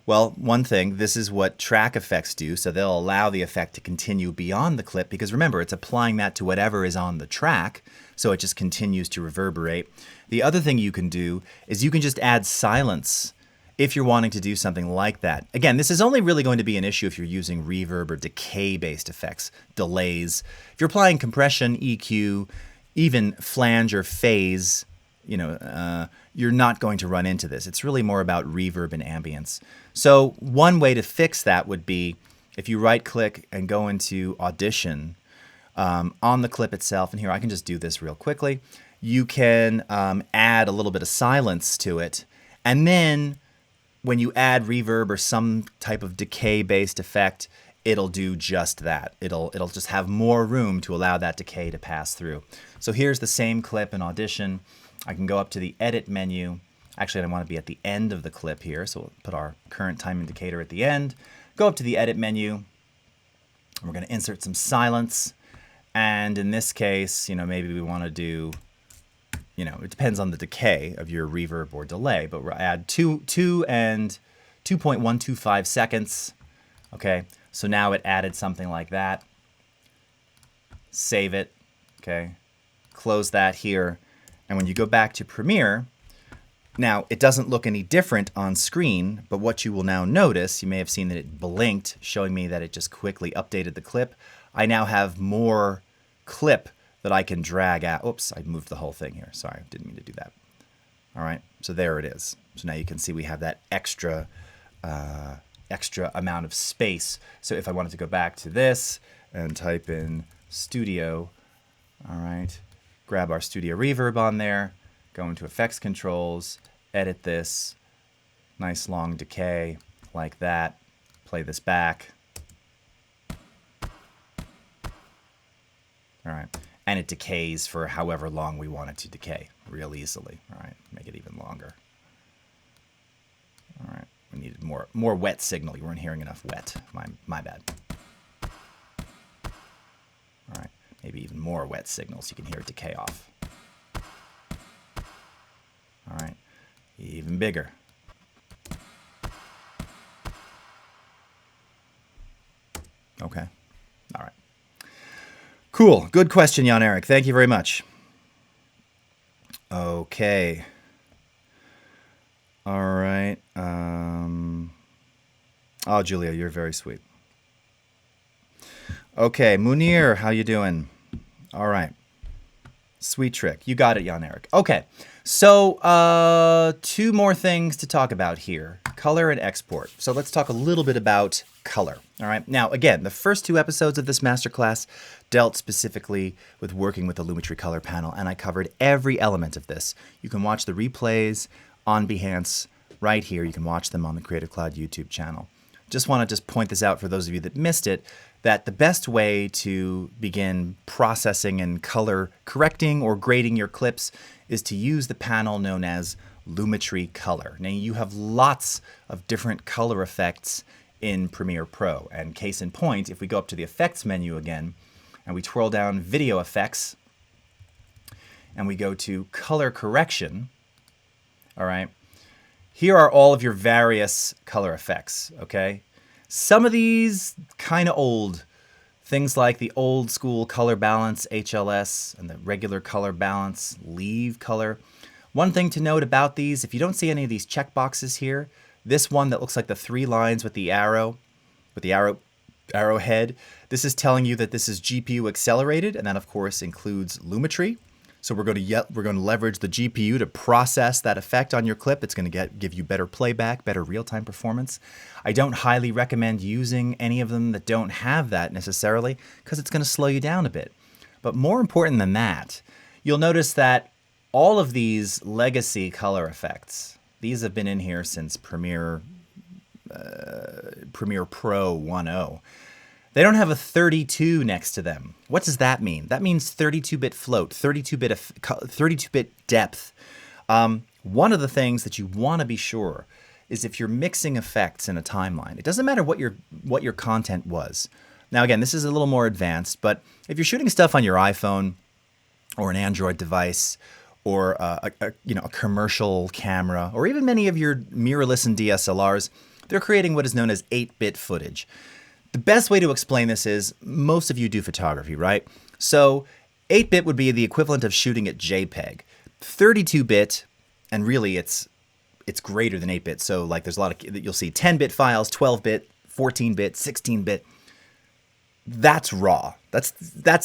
Well, one thing, this is what track effects do, so they'll allow the effect to continue beyond the clip, because remember, it's applying that to whatever is on the track, so it just continues to reverberate. The other thing you can do is you can just add silence if you're wanting to do something like that. Again, this is only really going to be an issue if you're using reverb or decay-based effects, delays. If you're applying compression, EQ, even flange or phase, you're not going to run into this. It's really more about reverb and ambience. So one way to fix that would be if you right-click and go into Audition on the clip itself, and here I can just do this real quickly. You can add a little bit of silence to it, and then when you add reverb or some type of decay-based effect, it'll do just that. It'll just have more room to allow that decay to pass through. So here's the same clip in Audition. I can go up to the Edit menu. Actually, I want to be at the end of the clip here, so we'll put our current time indicator at the end. Go up to the Edit menu. And we're going to insert some silence. And in this case, maybe we want to do, it depends on the decay of your reverb or delay, but we'll add 2 and 2.125 seconds. Okay, so now it added something like that. Save it. Okay, close that here. And when you go back to Premiere, now it doesn't look any different on screen, but what you will now notice, you may have seen that it blinked, showing me that it just quickly updated the clip. I now have more clip that I can drag out. Oops, I moved the whole thing here. Sorry, didn't mean to do that. All right, so there it is. So now you can see we have that extra amount of space. So if I wanted to go back to this and type in Studio, all right, grab our Studio Reverb on there, go into Effects Controls, edit this, nice long decay like that, play this back. All right, and it decays for however long we want it to decay real easily. All right, make it even longer. All right, we needed more wet signal. You weren't hearing enough wet. My bad. All right, maybe even more wet signal so you can hear it decay off. All right, even bigger. Okay, all right. Cool, good question, Jan Eric. Thank you very much. Okay. All right. Oh, Julia, you're very sweet. Okay, Munir, how you doing? All right. Sweet trick. You got it, Jan Eric. Okay, so 2 more things to talk about here. Color and export. So let's talk a little bit about color. All right. Now, again, the first 2 episodes of this masterclass dealt specifically with working with the Lumetri color panel, and I covered every element of this. You can watch the replays on Behance right here. You can watch them on the Creative Cloud YouTube channel. Just want to point this out for those of you that missed it, that the best way to begin processing and color correcting or grading your clips is to use the panel known as Lumetri Color. Now, you have lots of different color effects in Premiere Pro. And case in point, if we go up to the effects menu again and we twirl down video effects and we go to color correction, all right, here are all of your various color effects, okay? Some of these kind of old, things like the old school color balance, HLS, and the regular color balance, leave color. One thing to note about these, if you don't see any of these checkboxes here, this one that looks like the 3 lines with the arrowhead, this is telling you that this is GPU accelerated, and that of course includes Lumetri. So we're going to leverage the GPU to process that effect on your clip. It's going to give you better playback, better real-time performance. I don't highly recommend using any of them that don't have that necessarily, because it's going to slow you down a bit. But more important than that, you'll notice that all of these legacy color effects, these have been in here since Premiere Pro 1.0. They don't have a 32 next to them. What does that mean? That means 32-bit float, 32-bit depth. One of the things that you want to be sure is if you're mixing effects in a timeline, it doesn't matter what your content was. Now, again, this is a little more advanced, but if you're shooting stuff on your iPhone or an Android device or a commercial camera, or even many of your mirrorless and DSLRs, they're creating what is known as 8-bit footage. The best way to explain this is most of you do photography, right? So 8-bit would be the equivalent of shooting at JPEG. 32-bit, and really it's greater than 8-bit. So like there's a lot of, you'll see 10-bit files, 12-bit, 14-bit, 16-bit. That's raw. That's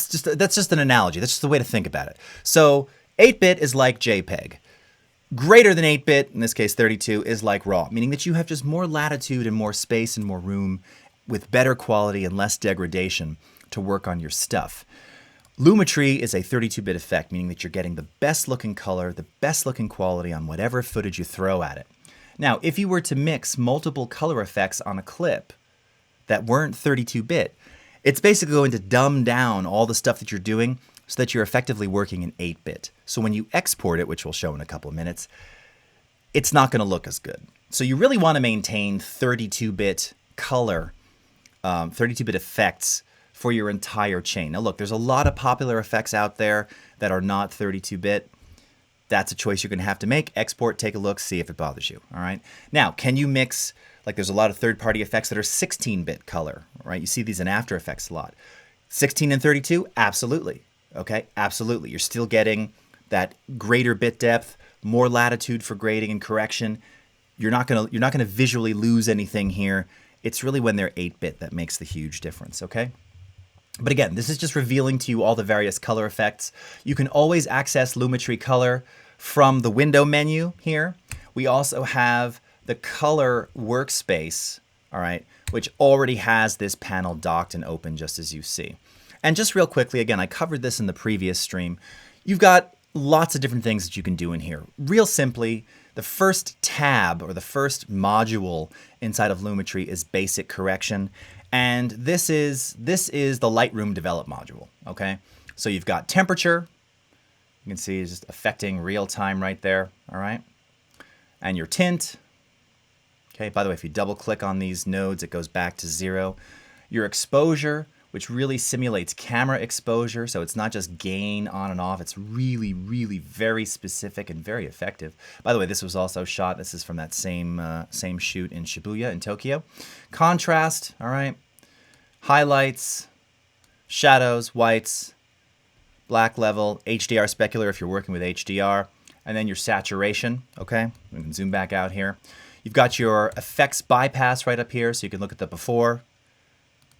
just an analogy. That's just the way to think about it. So 8-bit is like JPEG. Greater than 8-bit, in this case 32, is like raw, meaning that you have just more latitude and more space and more room with better quality and less degradation to work on your stuff. Lumetri is a 32-bit effect, meaning that you're getting the best looking color, the best looking quality on whatever footage you throw at it. Now, if you were to mix multiple color effects on a clip that weren't 32-bit, it's basically going to dumb down all the stuff that you're doing so that you're effectively working in 8-bit. So when you export it, which we'll show in a couple of minutes, it's not going to look as good. So you really want to maintain 32-bit color, 32-bit effects for your entire chain. Now look, there's a lot of popular effects out there that are not 32-bit. That's a choice you're going to have to make. Export, take a look, see if it bothers you. All right. Now, can you mix, like there's a lot of third-party effects that are 16-bit color, right? You see these in After Effects a lot. 16 and 32? Absolutely. Okay, absolutely. You're still getting that greater bit depth, more latitude for grading and correction. You're not gonna visually lose anything here. It's really when they're 8-bit that makes the huge difference, okay? But again, this is just revealing to you all the various color effects. You can always access Lumetri Color from the window menu here. We also have the color workspace, all right, which already has this panel docked and open just as you see. And just real quickly, again, I covered this in the previous stream. You've got lots of different things that you can do in here. Real simply, the first tab or the first module inside of Lumetri is Basic Correction. And this is the Lightroom Develop module, okay? So you've got temperature. You can see it's just affecting real time right there. All right. And your tint. Okay. By the way, if you double click on these nodes, it goes back to 0. Your exposure, which really simulates camera exposure. So it's not just gain on and off. It's really, really very specific and very effective. By the way, this was also shot. This is from that same shoot in Shibuya in Tokyo. Contrast, all right. Highlights, shadows, whites, black level, HDR specular if you're working with HDR, and then your saturation, okay? We can zoom back out here. You've got your effects bypass right up here, so you can look at the before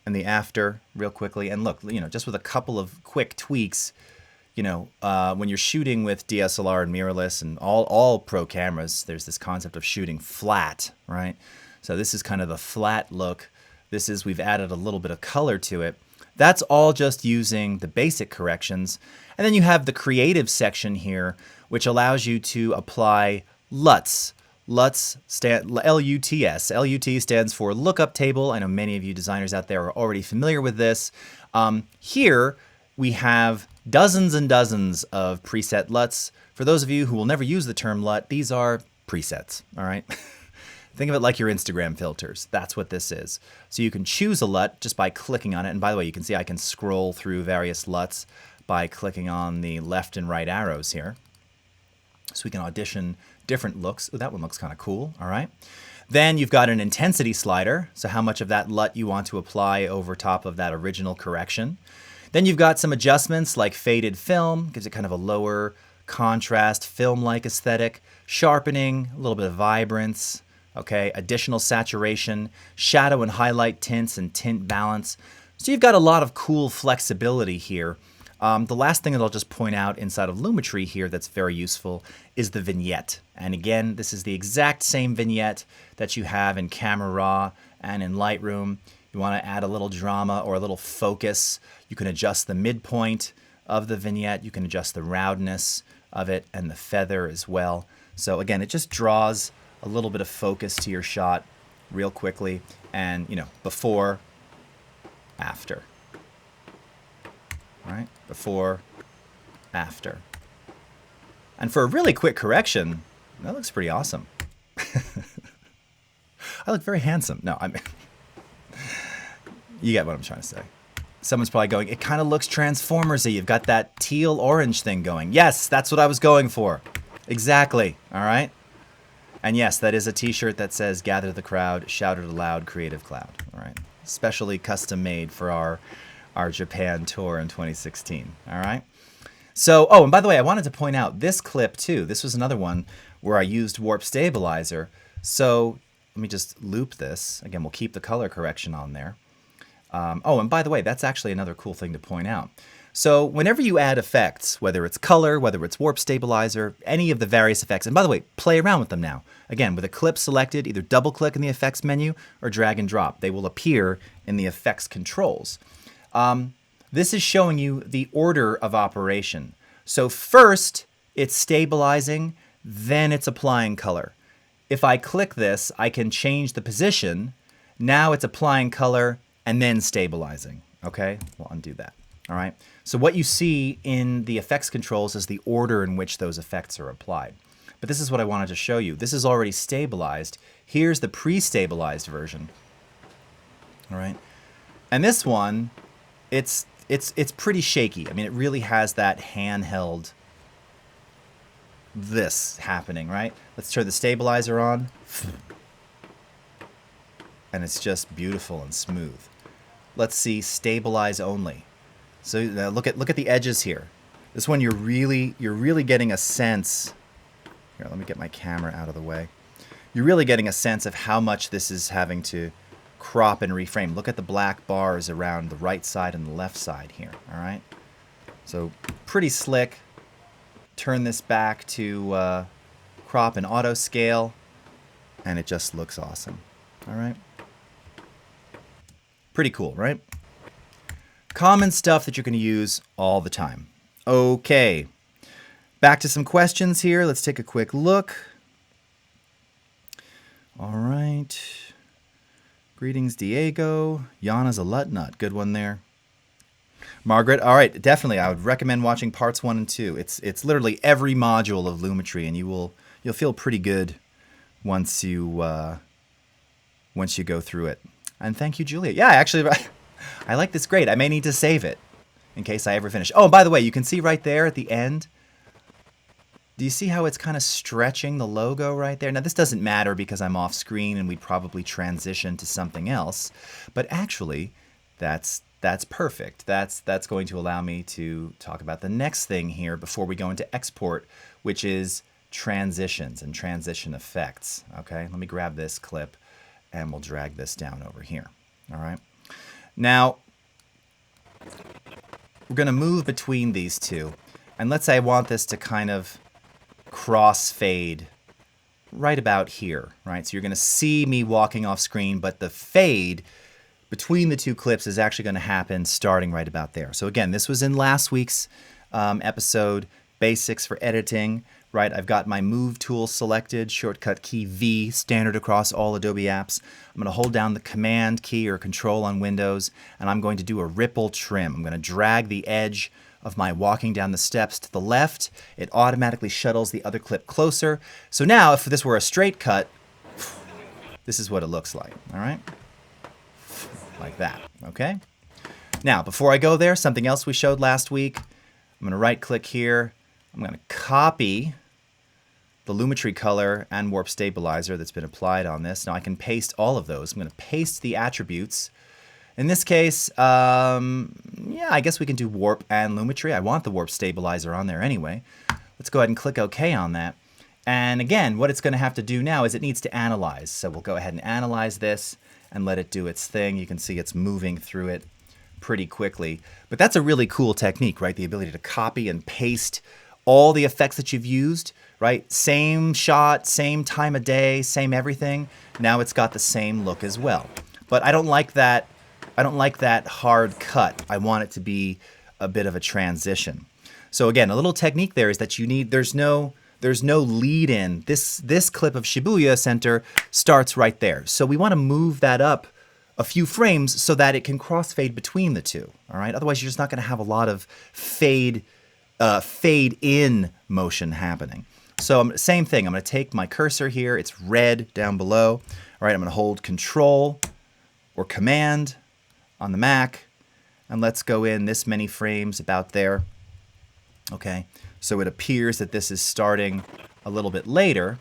and the after real quickly. And look, just with a couple of quick tweaks, when you're shooting with DSLR and mirrorless and all pro cameras, there's this concept of shooting flat, right? So this is kind of the flat look. We've added a little bit of color to it. That's all just using the basic corrections. And then you have the creative section here, which allows you to apply LUTs. LUTS. LUT stands for lookup table. I know many of you designers out there are already familiar with this. Here we have dozens and dozens of preset LUTs. For those of you who will never use the term LUT, these are presets, all right? Think of it like your Instagram filters. That's what this is. So you can choose a LUT just by clicking on it. And by the way, you can see I can scroll through various LUTs by clicking on the left and right arrows here. So we can audition different looks. Oh, that one looks kind of cool, all right? Then you've got an intensity slider, so how much of that LUT you want to apply over top of that original correction. Then you've got some adjustments like faded film, gives it kind of a lower contrast, film-like aesthetic, sharpening, a little bit of vibrance, okay, additional saturation, shadow and highlight tints and tint balance. So you've got a lot of cool flexibility here. The last thing that I'll just point out inside of Lumetri here that's very useful is the vignette. And again, this is the exact same vignette that you have in Camera Raw and in Lightroom. You want to add a little drama or a little focus. You can adjust the midpoint of the vignette. You can adjust the roundness of it and the feather as well. So again, it just draws a little bit of focus to your shot real quickly. And, before, after. Right? Before, after. And for a really quick correction, that looks pretty awesome. I look very handsome. No, you get what I'm trying to say. Someone's probably going, it kind of looks Transformers-y. You've got that teal orange thing going. Yes, that's what I was going for. Exactly. All right. And yes, that is a t-shirt that says, gather the crowd, shout it aloud, Creative Cloud. All right. Specially custom made for our Japan tour in 2016, all right? So, and by the way, I wanted to point out this clip too. This was another one where I used warp stabilizer. So let me just loop this. Again, we'll keep the color correction on there. And by the way, that's actually another cool thing to point out. So whenever you add effects, whether it's color, whether it's warp stabilizer, any of the various effects, and by the way, play around with them now. Again, with a clip selected, either double click in the effects menu or drag and drop. They will appear in the effects controls. This is showing you the order of operation. So first, it's stabilizing, then it's applying color. If I click this, I can change the position. Now it's applying color and then stabilizing. Okay, we'll undo that. All right. So what you see in the effects controls is the order in which those effects are applied. But this is what I wanted to show you. This is already stabilized. Here's the pre-stabilized version. All right. And this one, it's pretty shaky. I mean, it really has that handheld this happening, right? Let's turn the stabilizer on. And it's just beautiful and smooth. Let's see stabilize only. So look at the edges here. This one you're really getting a sense. Here, let me get my camera out of the way. You're really getting a sense of how much this is having to crop and reframe. Look at the black bars around the right side and the left side here, all right? So pretty slick. Turn this back to crop and auto scale, and it just looks awesome, all right? Pretty cool, right? Common stuff that you're going to use all the time. Okay, back to some questions here. Let's take a quick look. All right. Greetings, Diego. Yana's a LUT nut. Good one there. Margaret, all right, definitely. I would recommend watching parts 1 and 2. It's literally every module of Lumetri, and you'll feel pretty good once you go through it. And thank you, Julia. Yeah, actually, I like this grade. I may need to save it in case I ever finish. Oh, and by the way, you can see right there at the end. Do you see how it's kind of stretching the logo right there? Now, this doesn't matter because I'm off screen and we'd probably transition to something else. But actually, that's perfect. That's going to allow me to talk about the next thing here before we go into export, which is transitions and transition effects. Okay, let me grab this clip and we'll drag this down over here. All right. Now, we're going to move between these two. And let's say I want this to kind of crossfade right about here, right? So you're going to see me walking off screen, but the fade between the two clips is actually going to happen starting right about there. So again, this was in last week's episode, Basics for Editing, right? I've got my Move tool selected, shortcut key V, standard across all Adobe apps. I'm going to hold down the Command key or Control on Windows, and I'm going to do a ripple trim. I'm going to drag the edge of my walking down the steps to the left. It automatically shuttles the other clip closer. So now, if this were a straight cut, this is what it looks like, all right? Like that, okay? Now, before I go there, something else we showed last week. I'm going to right-click here. I'm going to copy the Lumetri color and warp stabilizer that's been applied on this. Now I can paste all of those. I'm going to paste the attributes. In this case, yeah, I guess we can do warp and Lumetri. I want the warp stabilizer on there anyway. Let's go ahead and click OK on that. And again, what it's going to have to do now is it needs to analyze. So we'll go ahead and analyze this and let it do its thing. You can see it's moving through it pretty quickly. But that's a really cool technique, right? The ability to copy and paste all the effects that you've used, right? Same shot, same time of day, same everything. Now it's got the same look as well. But I don't like that. I don't like that hard cut. I want it to be a bit of a transition. So again, a little technique there is that there's no lead in. This clip of Shibuya Center starts right there. So we want to move that up a few frames so that it can crossfade between the two. All right. Otherwise, you're just not going to have a lot of fade in motion happening. So same thing. I'm going to take my cursor here. It's red down below. All right. I'm going to hold Control or Command on the Mac, and let's go in this many frames about there. Okay. So it appears that this is starting a little bit later.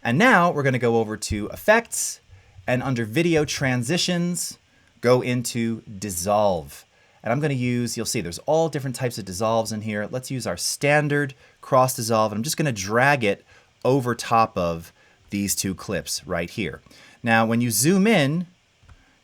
And now we're going to go over to Effects, and under Video Transitions, go into Dissolve. And I'm going to use, you'll see there's all different types of dissolves in here. Let's use our standard cross dissolve, and I'm just going to drag it over top of these two clips right here. Now, when you zoom in,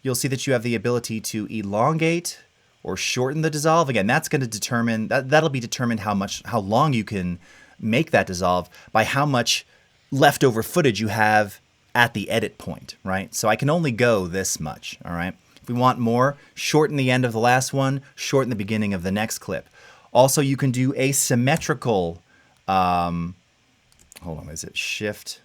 you'll see that you have the ability to elongate or shorten the dissolve. Again, that's going to determine, that'll be determined how long you can make that dissolve by how much leftover footage you have at the edit point, right? So I can only go this much, all right? If we want more, shorten the end of the last one, shorten the beginning of the next clip. Also, you can do asymmetrical, hold on, is it Shift?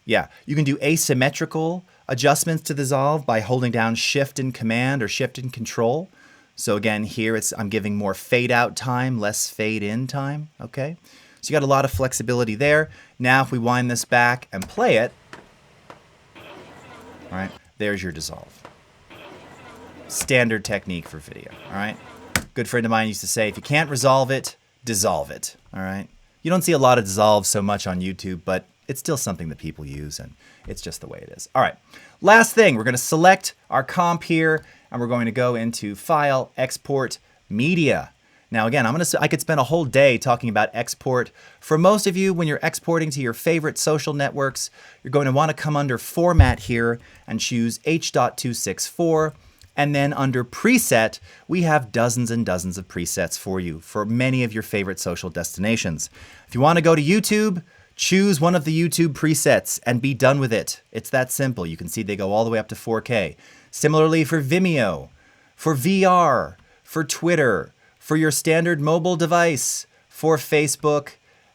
Yeah, you can do asymmetrical adjustments to dissolve by holding down Shift and Command or Shift and Control. So again, here I'm giving more fade out time, less fade in time, okay? So you got a lot of flexibility there. Now if we wind this back and play it, all right, there's your dissolve. Standard technique for video, all right? Good friend of mine used to say, if you can't resolve it, dissolve it, all right? You don't see a lot of dissolves so much on YouTube, but it's still something that people use, and it's just the way it is. All right, last thing, we're going to select our comp here, and we're going to go into File, Export, Media. Now again, I could spend a whole day talking about export. For most of you, when you're exporting to your favorite social networks, you're going to want to come under Format here and choose H.264. And then under Preset, we have dozens and dozens of presets for you for many of your favorite social destinations. If you want to go to YouTube, choose one of the YouTube presets and be done with it. It's that simple. You can see they go all the way up to 4K. Similarly for Vimeo, for VR, for Twitter, for your standard mobile device, for Facebook,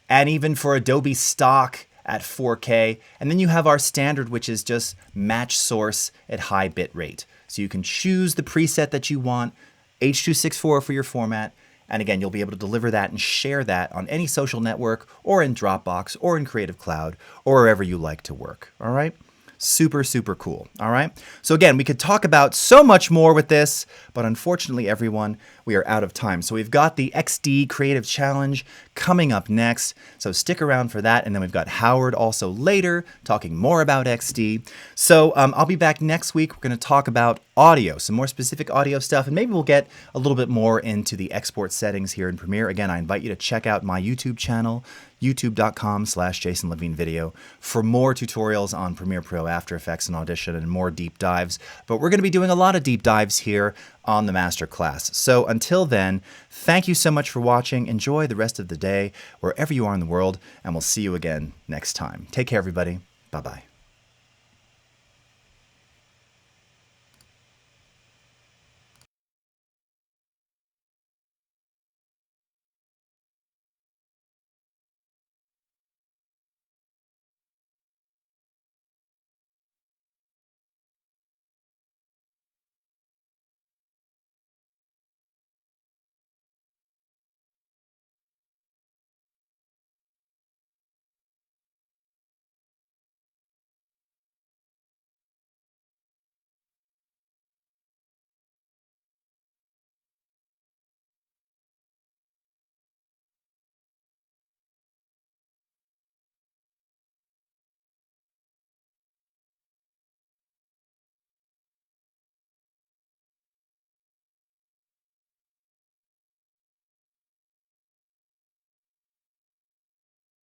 and even for Adobe Stock at 4K. And then you have our standard, which is just match source at high bit rate. So you can choose the preset that you want H.264 for your format. And again, you'll be able to deliver that and share that on any social network or in Dropbox or in Creative Cloud or wherever you like to work. All right? Super, super cool. All right. So again, we could talk about so much more with this, but unfortunately, everyone, we are out of time. So we've got the XD Creative Challenge coming up next. So stick around for that. And then we've got Howard also later talking more about XD. So I'll be back next week. We're going to talk about audio, some more specific audio stuff, and maybe we'll get a little bit more into the export settings here in Premiere. Again, I invite you to check out my YouTube channel, youtube.com/JasonLevineVideo for more tutorials on Premiere Pro, After Effects, and Audition, and more deep dives. But we're going to be doing a lot of deep dives here on the Masterclass. So until then, thank you so much for watching. Enjoy the rest of the day wherever you are in the world, and we'll see you again next time. Take care, everybody. Bye-bye.